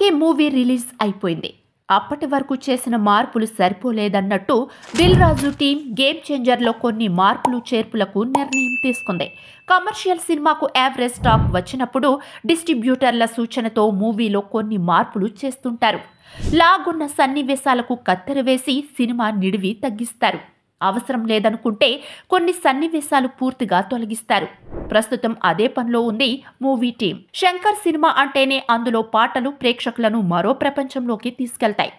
అప్పటికే movie release అయిపోయింది. అప్పటి వరకు చేసిన మార్పులు సరిపోలేదన్నట్టు దిల్ రాజు టీం గేమ్ చేంజర్లో కొన్ని మార్పులు చేర్పులకు నిర్ణయం తీసుకుంది. కమర్షియల్ సినిమాకు యావరేజ్ టాక్ వచ్చినప్పుడు డిస్ట్రిబ్యూటర్ల సూచనతో మూవీలో కొన్ని మార్పులు చేస్తుంటారు. లాగున్న సన్నివేశాలకు కత్తెర వేసి సినిమా నిడివి తగ్గిస్తారు. అవసరం లేదనుకుంటే కొన్ని సన్నివేశాలు పూర్తిగా తొలగిస్తారు. ప్రస్తుతం అదే పనిలో ఉంది మూవీ టీం. శంకర్ సినిమా అంటేనే అందులో పాటలు ప్రేక్షకులను మరో ప్రపంచంలోకి తీసుకెళ్తాయి.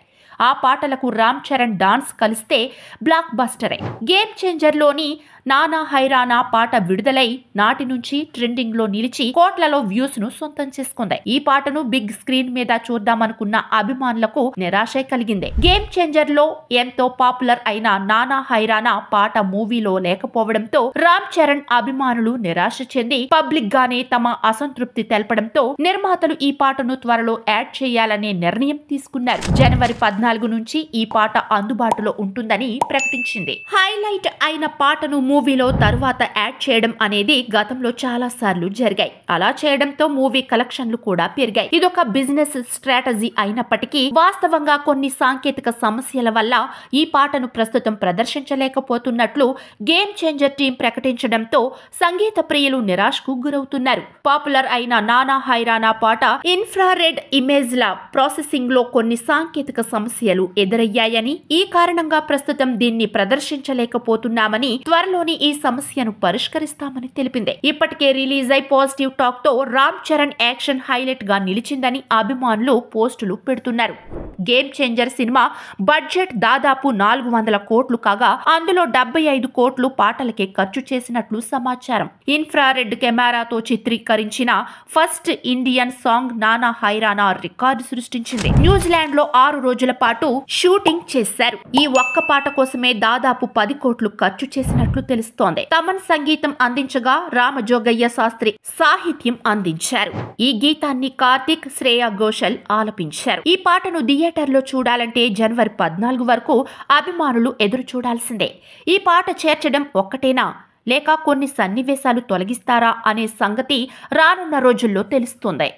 ఆ పాటలకు రామ్ చరణ్ డాన్స్ కలిస్తే బ్లాక్ బస్టరే. గేమ్ చేంజర్లోని నానా హైరానా పాట విడుదలై నాటి నుంచి ట్రెండింగ్లో నిలిచి కోట్లలో వ్యూస్ను సొంతం చేసుకుంది. ఈ పాటను బిగ్ స్క్రీన్ మీద చూద్దామనుకున్న అభిమానులకు నిరాశే కలిగింది. గేమ్ చేంజర్లో ఎంతో పాపులర్ అయిన నానా హైరానా పాట మూవీలో లేకపోవడంతో రామ్ చరణ్ అభిమానులు నిరాశ చెంది పబ్లిక్ గానే తమ అసంతృప్తి తెలపడంతో నిర్మాతలు ఈ పాటను త్వరలో యాడ్ చేయాలనే నిర్ణయం తీసుకున్నారు. జనవరి 14 నుంచి ఈ పాట అందుబాటులో ఉంటుందని ప్రకటించింది. హైలైట్ అయిన పాటను మూవీలో తరువాత యాడ్ చేయడం అనేది గతంలో చాలా సార్లు జరిగాయి. అలా చేయడంతో మూవీ కలెక్షన్లు కూడా పెరిగాయి. ఇదొక బిజినెస్ స్ట్రాటజీ అయినప్పటికీ వాస్తవంగా కొన్ని సాంకేతిక సమస్యల వల్ల ఈ పాటను ప్రస్తుతం ప్రదర్శించలేకపోతున్నట్లు గేమ్ చేంజర్ టీం ప్రకటించడంతో సంగీత ప్రియులు నిరాశకు గురవుతున్నారు. పాపులర్ అయిన నానా హైరానా పాట ఇన్ఫ్రారెడ్ ఇమేజ్ల ప్రాసెసింగ్ లో కొన్ని సాంకేతిక సమస్యలు ఎదురయ్యాయని, ఈ కారణంగా ప్రస్తుతం దీన్ని ప్రదర్శించలేకపోతున్నామని, త్వరలోని ఈ సమస్యను పరిష్కరిస్తామని తెలిపింది. ఇప్పటికే రిలీజ్ అయి పాజిటివ్ టాక్ తో రామ్ చరణ్ యాక్షన్ హైలైట్ గా నిలిచిందని అభిమానులు పోస్టులు పెడుతున్నారు. గేమ్ చేంజర్ సినిమా బడ్జెట్ దాదాపు 400 కోట్లు కాగా అందులో 75 కోట్లు పాటలకే ఖర్చు చేసినట్లు సమాచారం. ఇన్ఫ్రారెడ్ కెమెరాతో చిత్రీకరించిన ఫస్ట్ ఇండియన్ సాంగ్ నానా హైరానా రికార్డు సృష్టించింది. న్యూజిలాండ్ లో 6 రోజుల పాటు షూటింగ్ చేశారు. ఈ ఒక్క పాట కోసమే దాదాపు 10 కోట్లు ఖర్చు చేసినట్లు తెలుస్తోంది. తమన్ సంగీతం అందించగా రామజోగయ్య శాస్త్రి సాహిత్యం అందించారు. ఈ గీతాన్ని కార్తిక్, శ్రేయా ఘోషల్ ఆలపించారు. ఈ పాటను థియేటర్లో చూడాలంటే జనవరి 14 వరకు అభిమానులు ఎదురు చూడాల్సిందే. ఈ పాట చేర్చడం ఒక్కటేనా లేక కొన్ని సన్నివేశాలు తొలగిస్తారా అనే సంగతి రానున్న రోజుల్లో తెలుస్తుంది.